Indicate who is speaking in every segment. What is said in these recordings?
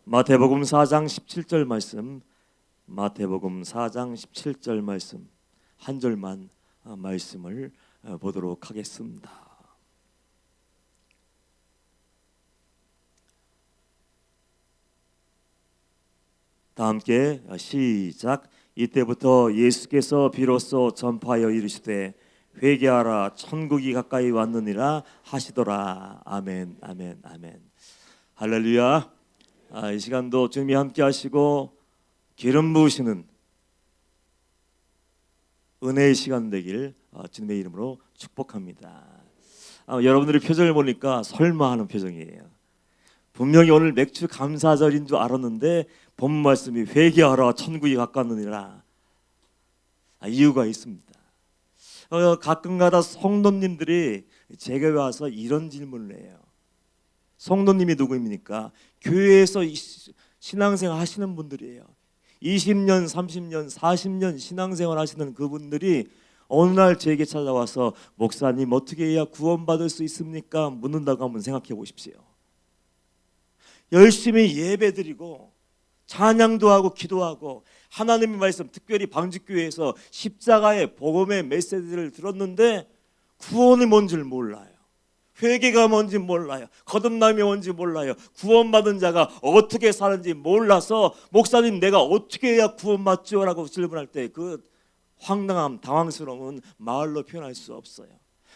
Speaker 1: 마태복음 4장 17절 말씀, 마태복음 4장 17절 말씀 한 절만 말씀을 보도록 하겠습니다. 다 함께 시작. 이때부터 예수께서 비로소 전파하여 이르시되 회개하라 천국이 가까이 왔느니라 하시더라. 아멘, 아멘, 아멘. 할렐루야. 이 시간도 주님이 함께 하시고 기름 부으시는 은혜의 시간 되길 주님의 이름으로 축복합니다. 여러분들의 표정을 보니까 설마 하는 표정이에요. 분명히 오늘 맥주 감사절인 줄 알았는데 본 말씀이 회개하라 천국이 가까우니라. 이유가 있습니다. 가끔가다 성도님들이 제게 와서 이런 질문을 해요. 성도님이 누구입니까? 교회에서 신앙생활 하시는 분들이에요. 20년, 30년, 40년 신앙생활 하시는 그분들이 어느 날 제게 찾아와서 목사님 어떻게 해야 구원받을 수 있습니까? 묻는다고 한번 생각해 보십시오. 열심히 예배드리고 찬양도 하고 기도하고 하나님의 말씀, 특별히 방직교회에서 십자가의 복음의 메시지를 들었는데 구원이 뭔지를 몰라요. 회개가 뭔지 몰라요. 거듭남이 뭔지 몰라요. 구원받은 자가 어떻게 사는지 몰라서 목사님 내가 어떻게 해야 구원받죠? 라고 질문할 때 그 황당함, 당황스러움은 말로 표현할 수 없어요.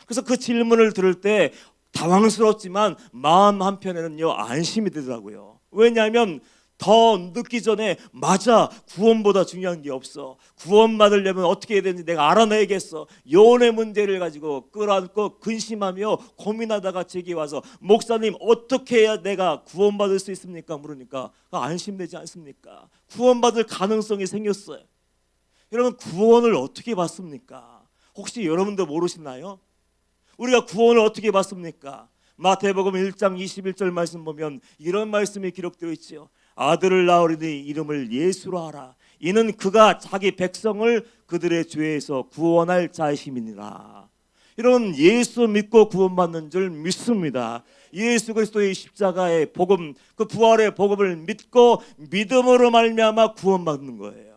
Speaker 1: 그래서 그 질문을 들을 때 당황스럽지만 마음 한편에는요 안심이 되더라고요. 왜냐하면 더 늦기 전에 맞아, 구원보다 중요한 게 없어. 구원받으려면 어떻게 해야 되는지 내가 알아내야겠어. 영혼의 문제를 가지고 끌어안고 근심하며 고민하다가 제게 와서 목사님 어떻게 해야 내가 구원받을 수 있습니까? 물으니까 안심되지 않습니까? 구원받을 가능성이 생겼어요. 여러분 구원을 어떻게 받습니까? 혹시 여러분도 모르시나요? 우리가 구원을 어떻게 받습니까? 마태복음 1장 21절 말씀 보면 이런 말씀이 기록되어 있지요. 아들을 낳으리니 이름을 예수로 하라. 이는 그가 자기 백성을 그들의 죄에서 구원할 자이심이니라. 이런 예수 믿고 구원받는 줄 믿습니다. 예수 그리스도의 십자가의 복음, 그 부활의 복음을 믿고 믿음으로 말미암아 구원받는 거예요.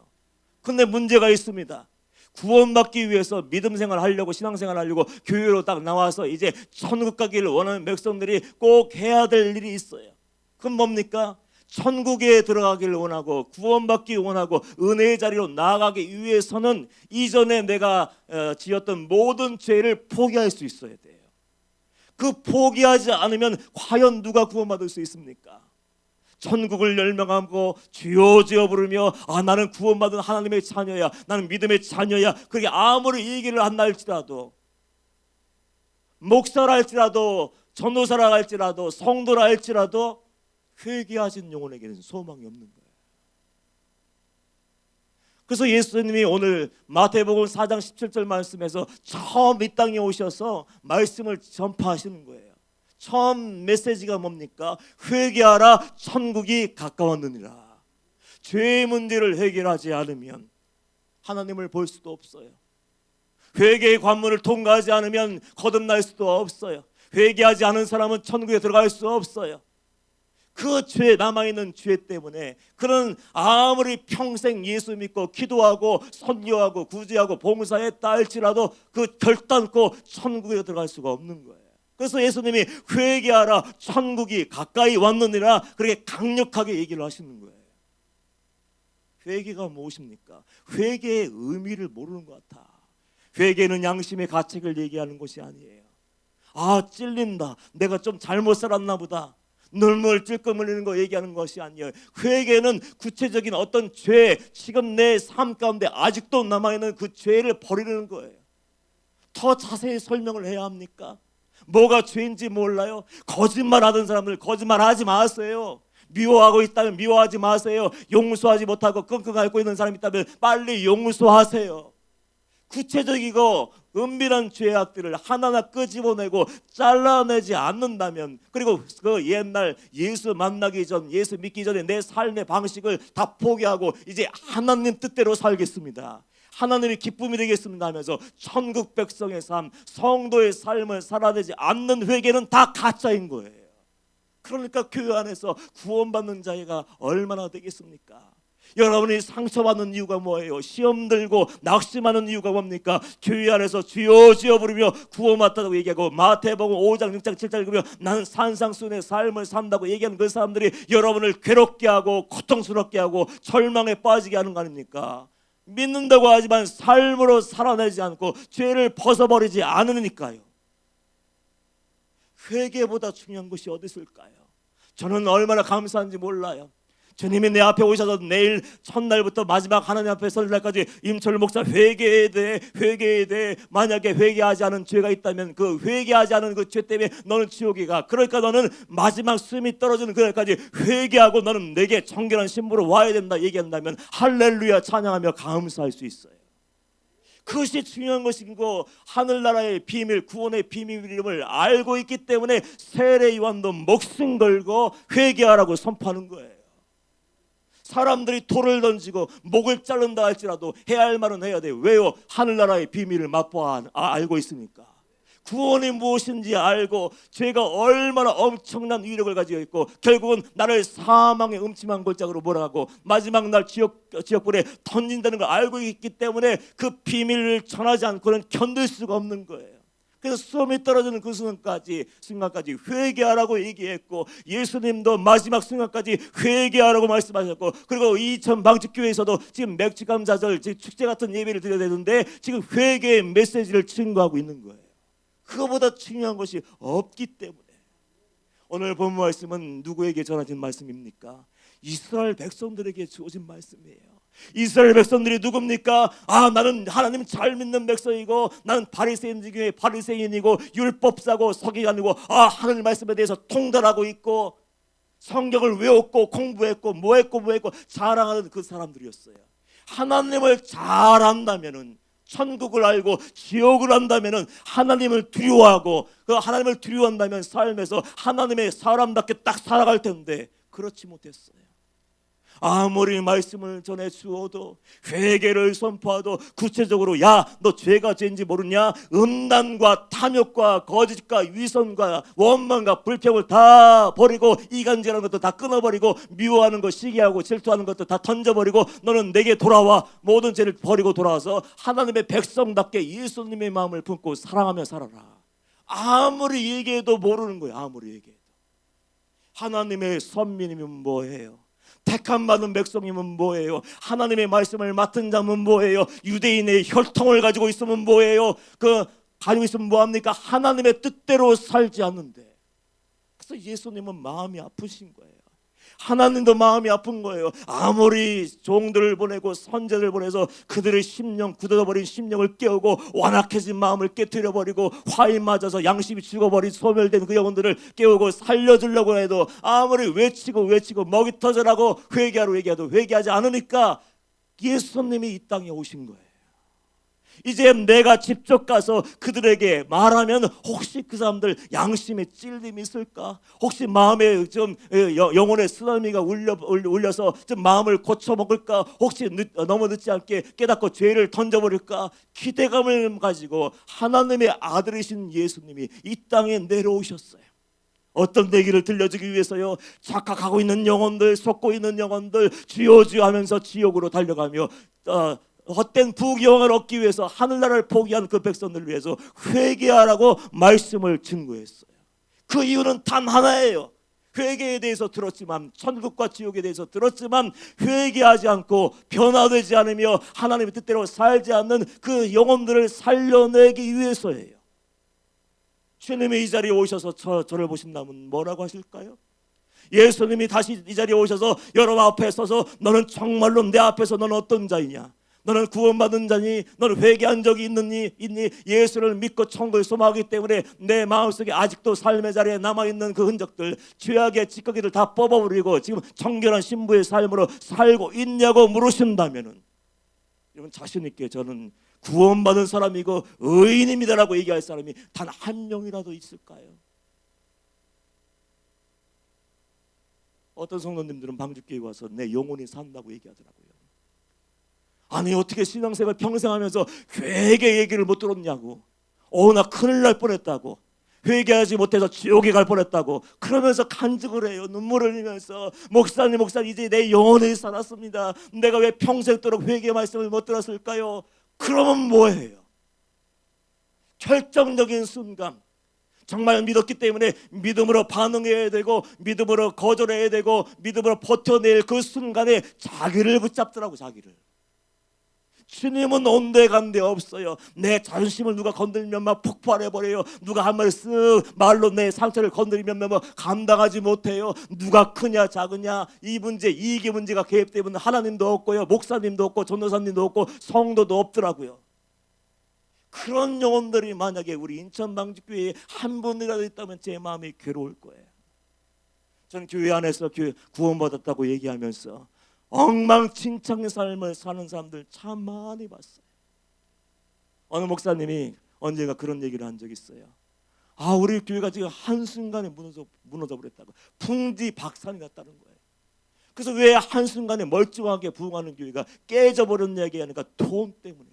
Speaker 1: 근데 문제가 있습니다. 구원받기 위해서 믿음 생활하려고 신앙생활 하려고 교회로 딱 나와서 이제 천국 가기를 원하는 백성들이 꼭 해야 될 일이 있어요. 그건 뭡니까? 천국에 들어가기를 원하고 구원받기 원하고 은혜의 자리로 나아가기 위해서는 이전에 내가 지었던 모든 죄를 포기할 수 있어야 돼요. 그 포기하지 않으면 과연 누가 구원받을 수 있습니까? 천국을 열망하고 주여 주여 부르며 나는 구원받은 하나님의 자녀야, 나는 믿음의 자녀야, 그렇게 아무리 얘기를 한다 할지라도, 목사라 할지라도, 전도사라 할지라도, 성도라 할지라도 회개하신 영혼에게는 소망이 없는 거예요. 그래서 예수님이 오늘 마태복음 4장 17절 말씀에서 처음 이 땅에 오셔서 말씀을 전파하시는 거예요. 처음 메시지가 뭡니까? 회개하라 천국이 가까웠느니라. 죄의 문제를 해결하지 않으면 하나님을 볼 수도 없어요. 회개의 관문을 통과하지 않으면 거듭날 수도 없어요. 회개하지 않은 사람은 천국에 들어갈 수 없어요. 그 죄, 남아있는 죄 때문에 그는 아무리 평생 예수 믿고 기도하고 선교하고 구제하고 봉사했다 할지라도 그 결단코 천국에 들어갈 수가 없는 거예요. 그래서 예수님이 회개하라 천국이 가까이 왔느니라 그렇게 강력하게 얘기를 하시는 거예요. 회개가 무엇입니까? 회개의 의미를 모르는 것 같아. 회개는 양심의 가책을 얘기하는 것이 아니에요. 찔린다, 내가 좀 잘못 살았나 보다, 눈물 찔끔 흘리는 거 얘기하는 것이 아니에요. 회개는 구체적인 어떤 죄, 지금 내 삶 가운데 아직도 남아있는 그 죄를 버리는 거예요. 더 자세히 설명을 해야 합니까? 뭐가 죄인지 몰라요? 거짓말하던 사람들 거짓말하지 마세요. 미워하고 있다면 미워하지 마세요. 용서하지 못하고 끙끙 앓고 있는 사람이 있다면 빨리 용서하세요. 구체적이고 은밀한 죄악들을 하나하나 끄집어내고 잘라내지 않는다면, 그리고 그 옛날 예수 만나기 전, 예수 믿기 전에 내 삶의 방식을 다 포기하고 이제 하나님 뜻대로 살겠습니다, 하나님의 기쁨이 되겠습니다 하면서 천국 백성의 삶, 성도의 삶을 살아내지 않는 회개는 다 가짜인 거예요. 그러니까 교회 안에서 구원받는 자가 얼마나 되겠습니까? 여러분이 상처받는 이유가 뭐예요? 시험 들고 낙심하는 이유가 뭡니까? 교회 안에서 주여 주여 부르며 구원받다고 얘기하고 마태복음 5장 6장 7장 읽으며 나는 산상수훈의 삶을 산다고 얘기하는 그 사람들이 여러분을 괴롭게 하고 고통스럽게 하고 절망에 빠지게 하는 거 아닙니까? 믿는다고 하지만 삶으로 살아내지 않고 죄를 벗어버리지 않으니까요. 회개보다 중요한 것이 어디 있을까요? 저는 얼마나 감사한지 몰라요. 주님이 내 앞에 오셔서 내일 첫날부터 마지막 하나님 앞에 설 날까지 임철 목사 회개해야 돼. 만약에 회개하지 않은 죄가 있다면 그 회개하지 않은 그 죄 때문에 너는 지옥에 가. 그러니까 너는 마지막 숨이 떨어지는 그날까지 회개하고 너는 내게 정결한 신부로 와야 된다 얘기한다면 할렐루야 찬양하며 감사할 수 있어요. 그것이 중요한 것이고 하늘나라의 비밀, 구원의 비밀임을 알고 있기 때문에 세례 요한도 목숨 걸고 회개하라고 선포하는 거예요. 사람들이 돌을 던지고 목을 자른다 할지라도 해야 할 말은 해야 돼요. 왜요? 하늘나라의 비밀을 맛보아 알고 있으니까. 구원이 무엇인지 알고 죄가 얼마나 엄청난 위력을 가지고 있고 결국은 나를 사망의 음침한 골짜기로 몰아가고 마지막 날 지옥불에 던진다는 걸 알고 있기 때문에 그 비밀을 전하지 않고는 견딜 수가 없는 거예요. 그래서 수험이 떨어지는 그 순간까지 회개하라고 얘기했고 예수님도 마지막 순간까지 회개하라고 말씀하셨고 그리고 이천 방직교회에서도 지금 맥주감사절 축제 같은 예배를 드려야 되는데 지금 회개의 메시지를 증거하고 있는 거예요. 그거보다 중요한 것이 없기 때문에 오늘 본 말씀은 누구에게 전하진 말씀입니까? 이스라엘 백성들에게 주어진 말씀이에요. 이스라엘 백성들이 누굽니까? 나는 하나님 잘 믿는 백성이고 나는 바리새인 중에 바리새인이고 율법사고 서기관이고 하나님 말씀에 대해서 통달하고 있고 성경을 외웠고 공부했고 뭐했고 자랑하는 그 사람들이었어요. 하나님을 잘 안다면은 천국을 알고 지옥을 안다면은 하나님을 두려워하고 그 하나님을 두려워한다면 삶에서 하나님의 사람답게 딱 살아갈 텐데 그렇지 못했어요. 아무리 말씀을 전해 주어도 회개를 선포하도 구체적으로 야 너 죄가 죄인지 모르냐? 음란과 탐욕과 거짓과 위선과 원망과 불평을 다 버리고 이간질하는 것도 다 끊어버리고 미워하는 것 시기하고 질투하는 것도 다 던져버리고 너는 내게 돌아와 모든 죄를 버리고 돌아와서 하나님의 백성답게 예수님의 마음을 품고 사랑하며 살아라. 아무리 얘기해도 모르는 거예요. 아무리 얘기해도. 하나님의 선민이면 뭐예요? 택함 받은 백성이면 뭐예요? 하나님의 말씀을 맡은 자면 뭐예요? 유대인의 혈통을 가지고 있으면 뭐예요? 가지고 있으면 뭐합니까? 하나님의 뜻대로 살지 않는데. 그래서 예수님은 마음이 아프신 거예요. 하나님도 마음이 아픈 거예요. 아무리 종들을 보내고 선제를 보내서 그들의 심령 굳어버린 심령을 깨우고 완악해진 마음을 깨트려버리고 화인 맞아서 양심이 죽어버린 소멸된 그 영혼들을 깨우고 살려주려고 해도 아무리 외치고 먹이 터져라고 회개하라고 얘기해도 회개하지 않으니까 예수님이 이 땅에 오신 거예요. 이제 내가 직접 가서 그들에게 말하면 혹시 그 사람들 양심에 찔림이 있을까? 혹시 마음에 좀 영혼의 쓰나미가 울려서 좀 마음을 고쳐먹을까? 혹시 너무 늦지 않게 깨닫고 죄를 던져버릴까? 기대감을 가지고 하나님의 아들이신 예수님이 이 땅에 내려오셨어요. 어떤 얘기를 들려주기 위해서요? 착각하고 있는 영혼들, 속고 있는 영혼들 주여 주여 하면서 지옥으로 달려가며 헛된 부귀영화를 얻기 위해서 하늘나라를 포기한 그 백성들을 위해서 회개하라고 말씀을 증거했어요. 그 이유는 단 하나예요. 회개에 대해서 들었지만 천국과 지옥에 대해서 들었지만 회개하지 않고 변화되지 않으며 하나님의 뜻대로 살지 않는 그 영혼들을 살려내기 위해서예요. 주님이 이 자리에 오셔서 저를 보신다면 뭐라고 하실까요? 예수님이 다시 이 자리에 오셔서 여러분 앞에 서서 너는 정말로 내 앞에서 너는 어떤 자이냐? 너는 구원받은 자니? 너는 회개한 적이 있니? 예수를 믿고 천국을 소망하기 때문에 내 마음속에 아직도 삶의 자리에 남아있는 그 흔적들 죄악의 찌꺼기를 다 뽑아버리고 지금 정결한 신부의 삶으로 살고 있냐고 물으신다면 여러분 자신 있게 저는 구원받은 사람이고 의인입니다라고 얘기할 사람이 단 한 명이라도 있을까요? 어떤 성도님들은 방주교회 와서 내 영혼이 산다고 얘기하더라고요. 아니 어떻게 신앙생활 평생 하면서 회개 얘기를 못 들었냐고. 나 큰일 날 뻔했다고. 회개하지 못해서 지옥에 갈 뻔했다고 그러면서 간증을 해요. 눈물을 흘리면서 목사님 이제 내 영혼이 살았습니다. 내가 왜 평생도록 회개 말씀을 못 들었을까요? 그러면 뭐예요? 결정적인 순간 정말 믿었기 때문에 믿음으로 반응해야 되고 믿음으로 거절해야 되고 믿음으로 버텨낼 그 순간에 자기를 붙잡더라고. 자기를. 주님은 온데간데 없어요. 내 자존심을 누가 건드리면 막 폭발해버려요. 누가 한 말 쓱 말로 내 상처를 건드리면 뭐 감당하지 못해요. 누가 크냐 작으냐 이 문제 이게 문제가 개입되면 하나님도 없고요, 목사님도 없고 전도사님도 없고 성도도 없더라고요. 그런 영혼들이 만약에 우리 인천 방직교회에 한 분이라도 있다면 제 마음이 괴로울 거예요. 전 교회 안에서 구원받았다고 얘기하면서 엉망진창의 삶을 사는 사람들 참 많이 봤어요. 어느 목사님이 언젠가 그런 얘기를 한 적이 있어요. 우리 교회가 지금 한순간에 무너져 버렸다고. 풍지박산이 났다는 거예요. 그래서 왜 한순간에 멀쩡하게 부흥하는 교회가 깨져버렸냐 얘기하니까 돈 때문에.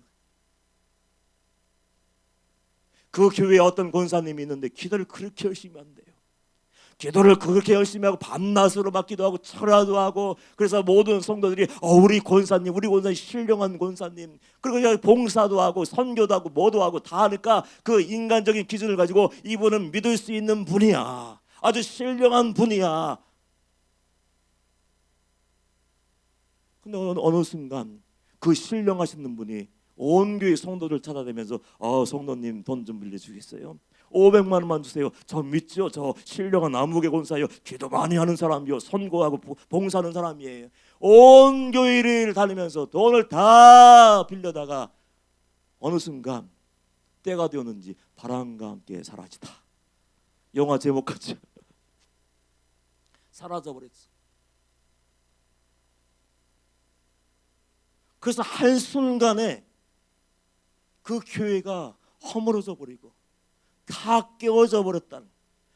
Speaker 1: 그 교회에 어떤 권사님이 있는데 기도를 그렇게 열심히 한대요. 기도를 그렇게 열심히 하고 밤낮으로 막 기도하고 철야도 하고, 그래서 모든 성도들이 우리 권사님 신령한 권사님, 그리고 봉사도 하고 선교도 하고 뭐도 하고 다 하니까 그 인간적인 기준을 가지고 이분은 믿을 수 있는 분이야, 아주 신령한 분이야. 근데 어느 순간 그 신령하시는 분이 온 교회 성도들 찾아다니면서 성도님 돈 좀 빌려주겠어요? 500만 원만 주세요. 저 믿죠? 저 신령한 아무개 권사요. 기도 많이 하는 사람이요. 선고하고 봉사하는 사람이에요. 온 교회를 다니면서 돈을 다 빌려다가 어느 순간 때가 되었는지 바람과 함께 사라지다. 영화 제목같이 사라져버렸어. 그래서 한순간에 그 교회가 허물어져 버리고 다 깨어져 버렸다는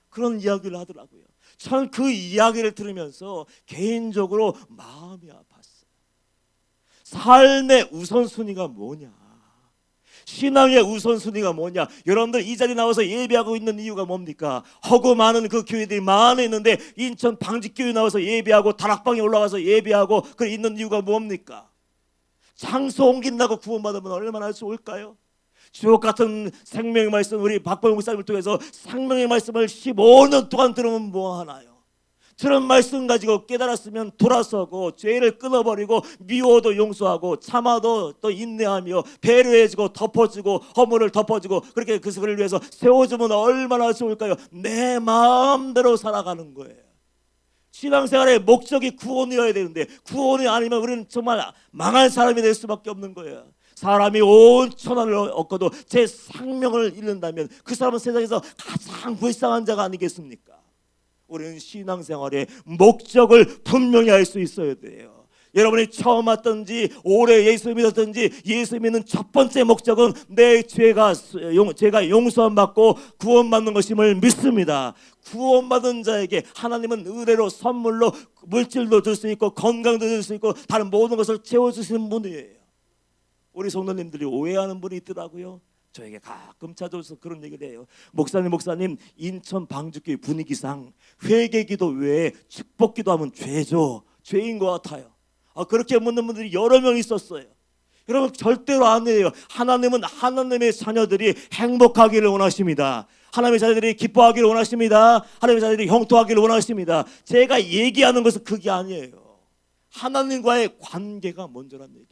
Speaker 1: 그런 이야기를 하더라고요. 전 그 이야기를 들으면서 개인적으로 마음이 아팠어요. 삶의 우선순위가 뭐냐, 신앙의 우선순위가 뭐냐. 여러분들 이 자리에 나와서 예배하고 있는 이유가 뭡니까? 허구 많은 그 교회들이 많이 있는데 인천 방직교회 나와서 예배하고 다락방에 올라가서 예배하고 그 있는 이유가 뭡니까? 장소 옮긴다고 구원받으면 얼마나 좋을까요? 주옥 같은 생명의 말씀, 우리 박범 목사님을 통해서 생명의 말씀을 15년 동안 들으면 뭐하나요? 들은 말씀 가지고 깨달았으면 돌아서고 죄를 끊어버리고 미워도 용서하고 참아도 또 인내하며 배려해주고 덮어주고 허물을 덮어주고 그렇게 그를 위해서 세워주면 얼마나 좋을까요? 내 마음대로 살아가는 거예요. 신앙생활의 목적이 구원이어야 되는데 구원이 아니면 우리는 정말 망할 사람이 될 수밖에 없는 거예요. 사람이 온 천하를 얻고도 제 생명을 잃는다면 그 사람은 세상에서 가장 불쌍한 자가 아니겠습니까? 우리는 신앙생활의 목적을 분명히 알 수 있어야 돼요. 여러분이 처음 왔든지 오래 예수 믿었든지 예수 믿는 첫 번째 목적은 내 죄가 용서함 받고 구원받는 것임을 믿습니다. 구원받은 자에게 하나님은 의뢰로 선물로 물질도 줄 수 있고 건강도 줄 수 있고 다른 모든 것을 채워주시는 분이에요. 우리 성도님들이 오해하는 분이 있더라고요. 저에게 가끔 찾아와서 그런 얘기를 해요. 목사님 인천 방직교회 분위기상 회개기도 외에 축복기도 하면 죄인 것 같아요. 그렇게 묻는 분들이 여러 명 있었어요. 여러분 절대로 아니에요. 하나님은 하나님의 자녀들이 행복하기를 원하십니다. 하나님의 자녀들이 기뻐하기를 원하십니다. 하나님의 자녀들이 형통하기를 원하십니다. 제가 얘기하는 것은 그게 아니에요. 하나님과의 관계가 먼저란 얘기죠.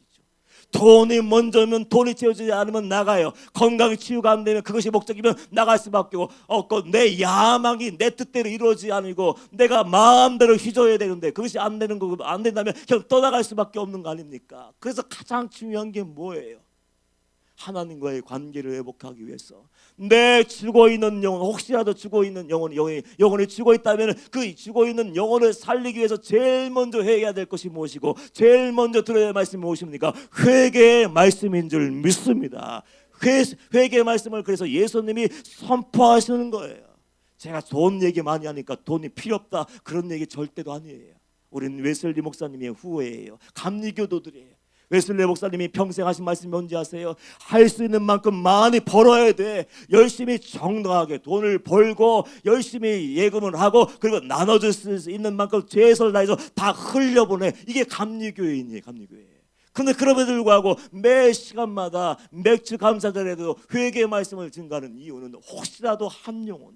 Speaker 1: 돈이 먼저면 돈이 채워지지 않으면 나가요. 건강이 치유가 안 되면 그것이 목적이면 나갈 수밖에 없고 내 야망이 내 뜻대로 이루어지지 않고 내가 마음대로 휘저어야 되는데 그것이 안 된다면 그냥 떠나갈 수밖에 없는 거 아닙니까? 그래서 가장 중요한 게 뭐예요? 하나님과의 관계를 회복하기 위해서 내 죽어있는 영혼, 혹시라도 죽어있는 영혼이 죽어있다면 그 죽어있는 영혼을 살리기 위해서 제일 먼저 해야 될 것이 무엇이고 제일 먼저 들어야 할 말씀이 무엇입니까? 회개의 말씀인 줄 믿습니다. 회개의 말씀을 그래서 예수님이 선포하시는 거예요. 제가 돈 얘기 많이 하니까 돈이 필요 없다 그런 얘기 절대도 아니에요. 우리는 웨슬리 목사님의 후예예요. 감리교도들이에요. 웨슬리 목사님이 평생 하신 말씀이 뭔지 아세요? 할 수 있는 만큼 많이 벌어야 돼. 열심히 정당하게 돈을 벌고 열심히 예금을 하고 그리고 나눠줄 수 있는 만큼 최선을 다해서 다 흘려보내. 이게 감리교회인이에요. 감리교회. 근데 그럼에도 불구하고 매 시간마다 맥주 감사절에도 회개의 말씀을 증가하는 이유는 혹시라도 한 영혼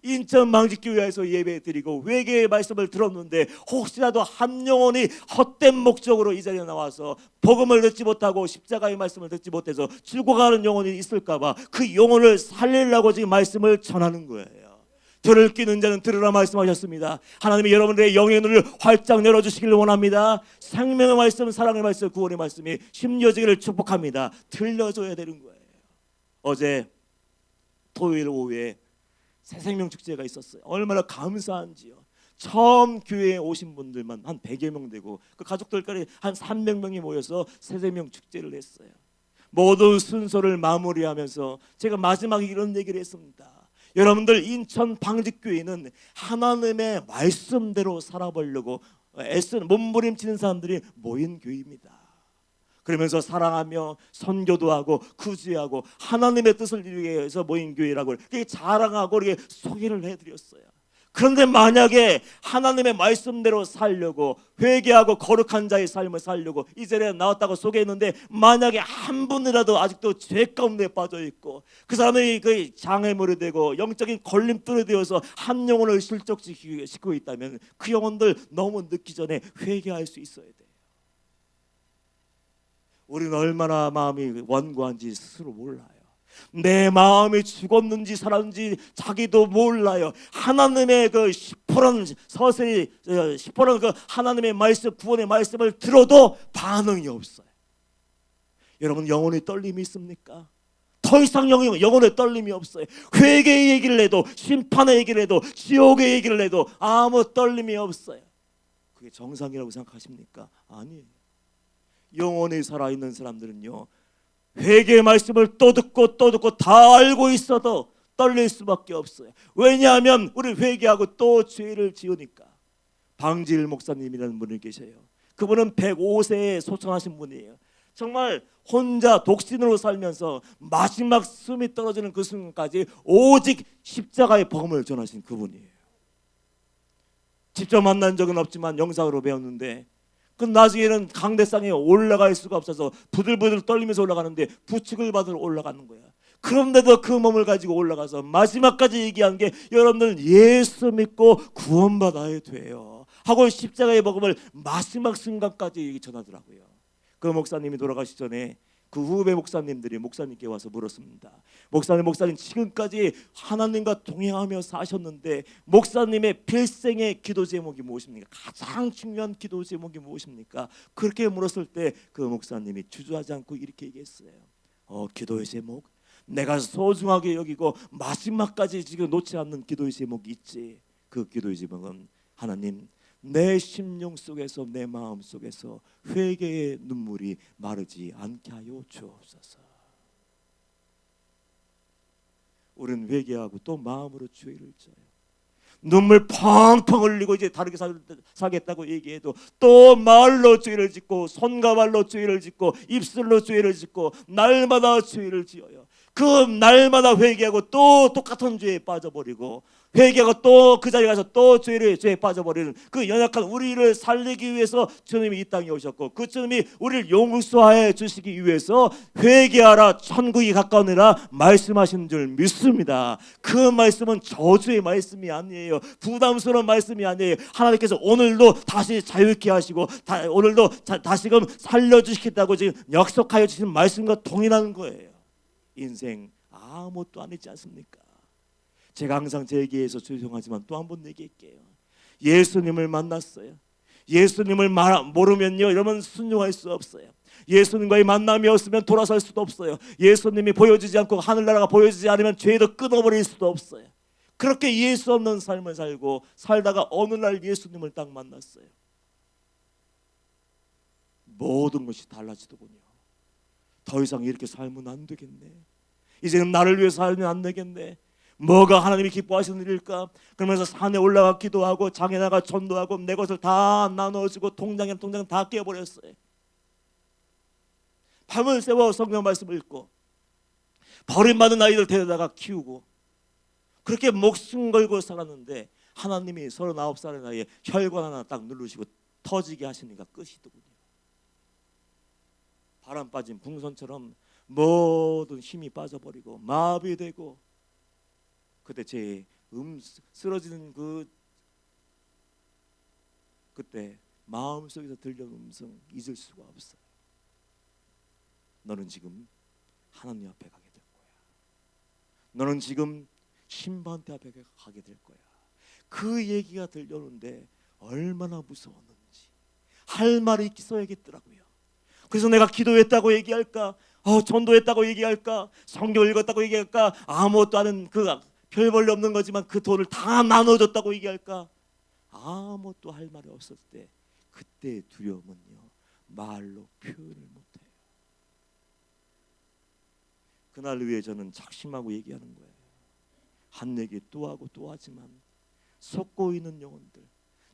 Speaker 1: 인천 망직교회에서 예배드리고 회개의 말씀을 들었는데 혹시라도 한 영혼이 헛된 목적으로 이 자리에 나와서 복음을 듣지 못하고 십자가의 말씀을 듣지 못해서 죽어가는 영혼이 있을까 봐 그 영혼을 살리려고 지금 말씀을 전하는 거예요. 들을 끼는 자는 들으라 말씀하셨습니다. 하나님이 여러분들의 영의 눈을 활짝 열어주시기를 원합니다. 생명의 말씀, 사랑의 말씀, 구원의 말씀이 심려지기를 축복합니다. 들려줘야 되는 거예요. 어제 토요일 오후에 새생명 축제가 있었어요. 얼마나 감사한지요. 처음 교회에 오신 분들만 한 100여 명 되고 그 가족들까지 한 300명이 모여서 새생명 축제를 했어요. 모든 순서를 마무리하면서 제가 마지막에 이런 얘기를 했습니다. 여러분들 인천 방직교회는 하나님의 말씀대로 살아보려고 애쓰는 몸부림치는 사람들이 모인 교회입니다. 그러면서 사랑하며 선교도 하고 구제하고 하나님의 뜻을 이루기 위해서 모인 교회라고 그렇게 자랑하고 이렇게 소개를 해드렸어요. 그런데 만약에 하나님의 말씀대로 살려고 회개하고 거룩한 자의 삶을 살려고 이 자리에 나왔다고 소개했는데 만약에 한 분이라도 아직도 죄 가운데 빠져 있고 그 사람이 그 장애물이 되고 영적인 걸림돌이 되어서 한 영혼을 실족시키고 있다면 그 영혼들 너무 늦기 전에 회개할 수 있어야 돼요. 우리는 얼마나 마음이 완고한지 스스로 몰라요. 내 마음이 죽었는지 살았는지 자기도 몰라요. 하나님의 그 시퍼런 서서히 시퍼런 그 하나님의 말씀, 구원의 말씀을 들어도 반응이 없어요. 여러분 영혼의 떨림이 있습니까? 더 이상 영혼의 떨림이 없어요. 회개의 얘기를 해도 심판의 얘기를 해도 지옥의 얘기를 해도 아무 떨림이 없어요. 그게 정상이라고 생각하십니까? 아니에요. 영혼이 살아있는 사람들은요 회개의 말씀을 또 듣고 또 듣고 다 알고 있어도 떨릴 수밖에 없어요. 왜냐하면 우리 회개하고 또 죄를 지으니까. 방지일 목사님이라는 분이 계셔요. 그분은 105세에 소천하신 분이에요. 정말 혼자 독신으로 살면서 마지막 숨이 떨어지는 그 순간까지 오직 십자가의 복음을 전하신 그분이에요. 직접 만난 적은 없지만 영상으로 배웠는데 그 나중에는 강대상에 올라갈 수가 없어서 부들부들 떨리면서 올라가는데 부축을 받으러 올라가는 거야. 그런데도 그 몸을 가지고 올라가서 마지막까지 얘기한 게 여러분들은 예수 믿고 구원받아야 돼요 하고 십자가의 복음을 마지막 순간까지 전하더라고요. 그 목사님이 돌아가시 전에 그 후배 목사님들이 목사님께 와서 물었습니다. 목사님 지금까지 하나님과 동행하며 사셨는데 목사님의 필생의 기도 제목이 무엇입니까? 가장 중요한 기도 제목이 무엇입니까? 그렇게 물었을 때 그 목사님이 주저하지 않고 이렇게 얘기했어요. 기도의 제목? 내가 소중하게 여기고 마지막까지 지금 놓지 않는 기도의 제목이 있지. 그 기도의 제목은 하나님 내 심령 속에서 내 마음 속에서 회개의 눈물이 마르지 않게 하여 주옵소서. 우리는 회개하고 또 마음으로 죄를 져요. 눈물 펑펑 흘리고 이제 다르게 살겠다고 얘기해도 또 말로 죄를 짓고 손과 발로 죄를 짓고 입술로 죄를 짓고 날마다 죄를 지어요. 그 날마다 회개하고 또 똑같은 죄에 빠져버리고 회개하고 또 그 자리에 가서 또 죄에 빠져버리는 그 연약한 우리를 살리기 위해서 주님이 이 땅에 오셨고 그 주님이 우리를 용서해 주시기 위해서 회개하라 천국이 가까우니라 말씀하신 줄 믿습니다. 그 말씀은 저주의 말씀이 아니에요. 부담스러운 말씀이 아니에요. 하나님께서 오늘도 다시 자유케 하시고 오늘도 다시금 살려주시겠다고 지금 약속하여 주신 말씀과 동일한 거예요. 인생 아무것도 아니지 않습니까? 제가 항상 제 얘기해서 죄송하지만 또 한 번 얘기할게요. 예수님을 만났어요. 예수님을 모르면요 여러분 순종할 수 없어요. 예수님과의 만남이 없으면 돌아설 수도 없어요. 예수님이 보여주지 않고 하늘나라가 보여주지 않으면 죄도 끊어버릴 수도 없어요. 그렇게 예수 없는 삶을 살고 살다가 어느 날 예수님을 딱 만났어요. 모든 것이 달라지더군요. 더 이상 이렇게 살면 안 되겠네. 이제는 나를 위해서 살면 안 되겠네. 뭐가 하나님이 기뻐하시는 일일까? 그러면서 산에 올라가 기도하고 장에 나가 전도하고 내 것을 다 나눠주고 통장에 다 깨버렸어요. 밤을 새워 성경 말씀을 읽고 버림받은 아이들 데려다가 키우고 그렇게 목숨 걸고 살았는데 하나님이 39살의 나이에 혈관 하나 딱 누르시고 터지게 하시니까 끝이더군요. 바람 빠진 풍선처럼 모든 힘이 빠져버리고 마비되고 그때 제 쓰러지는 그때 마음속에서 들려온 음성 잊을 수가 없어요. 너는 지금 하나님 앞에 가게 될 거야. 너는 지금 심판대 앞에 가게 될 거야. 그 얘기가 들려오는데 얼마나 무서웠는지 할 말이 있어야겠더라고요. 그래서 내가 기도했다고 얘기할까, 전도했다고 얘기할까, 성경 읽었다고 얘기할까, 아무것도 아는 별 볼일 없는 거지만 그 돈을 다 나눠줬다고 얘기할까, 아무것도 할 말이 없을 때 그때 두려움은요 말로 표현을 못해요. 그날 위해 저는 작심하고 얘기하는 거예요. 한 얘기 또 하고 또 하지만 속고 있는 영혼들,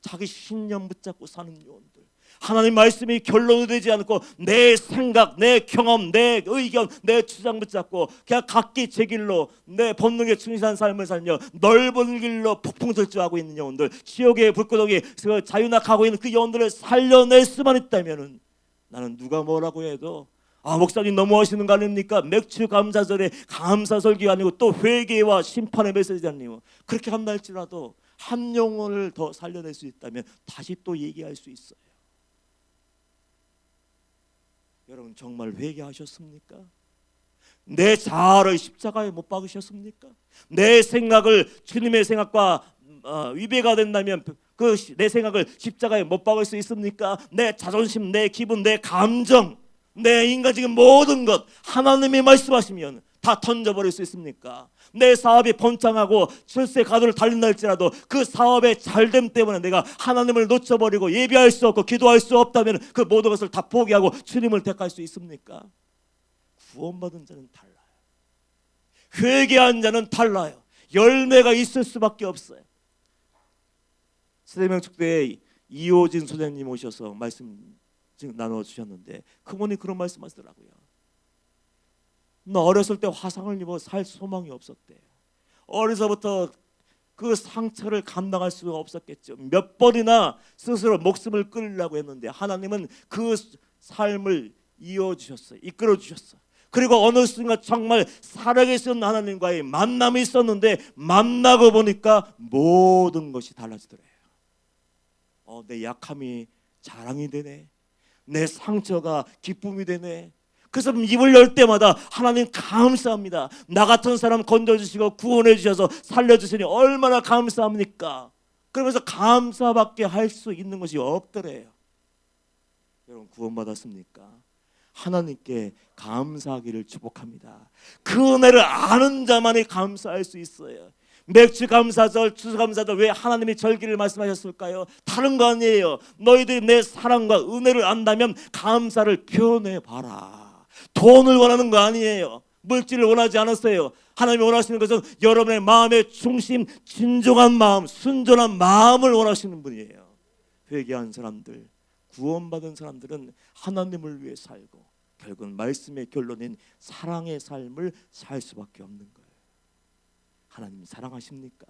Speaker 1: 자기 신념 붙잡고 사는 영혼들, 하나님 말씀이 결론이 되지 않고 내 생각, 내 경험, 내 의견, 내 주장 붙잡고 그냥 각기 제 길로 내 본능에 충실한 삶을 살며 넓은 길로 폭풍절주하고 있는 영혼들, 지옥의 불구덩이 자유낙하고 있는 그 영혼들을 살려낼 수만 있다면 나는 누가 뭐라고 해도 목사님 너무 하시는 거 아닙니까? 맥주 감사절에 감사 설교가 아니고 또 회개와 심판의 메시지 아니고 그렇게 한다 할지라도 한 영혼을 더 살려낼 수 있다면 다시 또 얘기할 수 있어요. 여러분 정말 회개하셨습니까? 내 자아를 십자가에 못 박으셨습니까? 내 생각을 주님의 생각과 위배가 된다면 내 생각을 십자가에 못 박을 수 있습니까? 내 자존심, 내 기분, 내 감정, 내 인간적인 모든 것 하나님이 말씀하시면 다 던져버릴 수 있습니까? 내 사업이 번창하고 철새 가도를 달린다 할지라도 그 사업의 잘됨 때문에 내가 하나님을 놓쳐버리고 예배할 수 없고 기도할 수 없다면 그 모든 것을 다 포기하고 주님을 택할 수 있습니까? 구원받은 자는 달라요. 회개한 자는 달라요. 열매가 있을 수밖에 없어요. 세대명축대에 이호진 소장님 오셔서 말씀 나눠주셨는데 그분이 그런 말씀하시더라고요. 너 어렸을 때 화상을 입어 살 소망이 없었대. 어려서부터 그 상처를 감당할 수가 없었겠죠. 몇 번이나 스스로 목숨을 끊으려고 했는데 하나님은 그 삶을 이어주셨어요. 이끌어주셨어요. 그리고 어느 순간 정말 살아계신 하나님과의 만남이 있었는데 만나고 보니까 모든 것이 달라지더래요. 내 약함이 자랑이 되네. 내 상처가 기쁨이 되네. 그래서 입을 열 때마다 하나님 감사합니다. 나 같은 사람 건져주시고 구원해 주셔서 살려주시니 얼마나 감사합니까? 그러면서 감사밖에 할 수 있는 것이 없더래요. 여러분 구원받았습니까? 하나님께 감사하기를 축복합니다. 그 은혜를 아는 자만이 감사할 수 있어요. 맥주 감사절, 추수 감사절 왜 하나님이 절기를 말씀하셨을까요? 다른 거 아니에요. 너희들이 내 사랑과 은혜를 안다면 감사를 표현해 봐라. 돈을 원하는 거 아니에요. 물질을 원하지 않았어요. 하나님이 원하시는 것은 여러분의 마음의 중심, 진정한 마음, 순전한 마음을 원하시는 분이에요. 회개한 사람들, 구원받은 사람들은 하나님을 위해 살고 결국은 말씀의 결론인 사랑의 삶을 살 수밖에 없는 거예요. 하나님 사랑하십니까?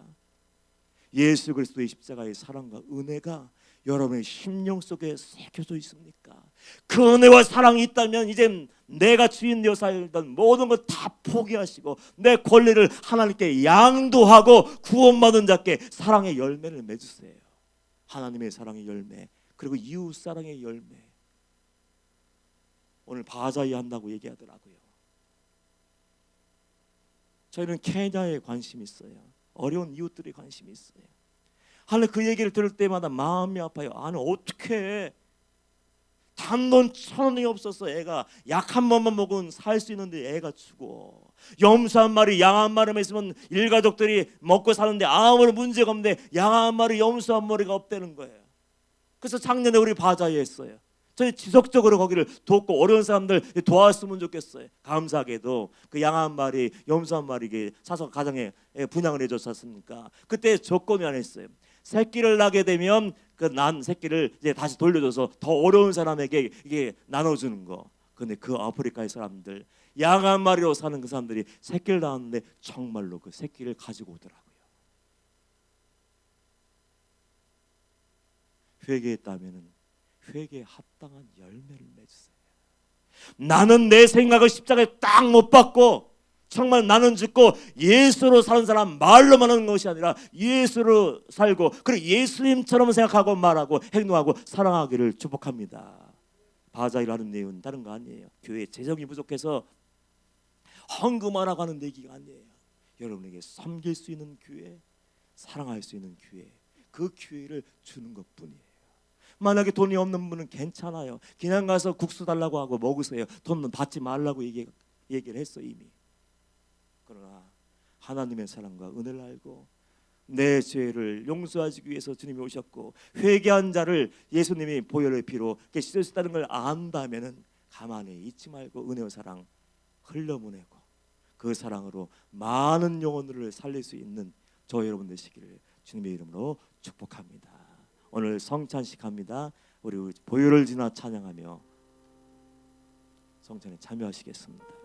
Speaker 1: 예수 그리스도의 십자가의 사랑과 은혜가 여러분의 심령 속에 새겨져 있습니까? 그 은혜와 사랑이 있다면 이제 내가 주인 되어 살던 모든 것 다 포기하시고 내 권리를 하나님께 양도하고 구원받은 자께 사랑의 열매를 맺으세요. 하나님의 사랑의 열매, 그리고 이웃 사랑의 열매. 오늘 바자이 한다고 얘기하더라고요. 저희는 케냐에 관심이 있어요. 어려운 이웃들이 관심이 있어요. 하늘 그 얘기를 들을 때마다 마음이 아파요. 아니 어떻게 단돈 1,000원이 없어서 애가 약 한 번만 먹으면 살 수 있는데 애가 죽어. 염소 한 마리, 양 한 마리만 있으면 일가족들이 먹고 사는데 아무런 문제가 없는데 양 한 마리, 염소 한 마리가 없다는 거예요. 그래서 작년에 우리 바자회 했어요. 저희 지속적으로 거기를 돕고 어려운 사람들 도왔으면 좋겠어요. 감사하게도 그 양 한 마리, 염소 한 마리 사서 가정에 분양을 해줬었으니까 그때 조건이 하나 있어요. 새끼를 낳게 되면 그 난 새끼를 이제 다시 돌려줘서 더 어려운 사람에게 이게 나눠주는 거. 근데 그 아프리카의 사람들, 양 한 마리로 사는 그 사람들이 새끼를 낳았는데 정말로 그 새끼를 가지고 오더라고요. 회개했다면은 회개에 합당한 열매를 맺으세요. 나는 내 생각을 십자가에 딱 못 박고 정말 나는 죽고 예수로 사는 사람, 말로만 하는 것이 아니라 예수로 살고 그리고 예수님처럼 생각하고 말하고 행동하고 사랑하기를 축복합니다. 바자이라는 내용은 다른 거 아니에요. 교회 재정이 부족해서 헌금하라고 하는 얘기가 아니에요. 여러분에게 섬길 수 있는 교회, 사랑할 수 있는 교회, 그 교회를 주는 것뿐이에요. 만약에 돈이 없는 분은 괜찮아요. 그냥 가서 국수 달라고 하고 먹으세요. 돈은 받지 말라고 얘기를 했어 이미. 그러나 하나님의 사랑과 은혜를 알고 내 죄를 용서하시기 위해서 주님이 오셨고 회개한 자를 예수님이 보혈의 피로 씻으셨다는 걸 안다면은 가만히 있지 말고 은혜와 사랑 흘려보내고 그 사랑으로 많은 영혼들을 살릴 수 있는 저 여러분 되시기를 주님의 이름으로 축복합니다. 오늘 성찬식 합니다. 우리 보혈을 지나 찬양하며 성찬에 참여하시겠습니다.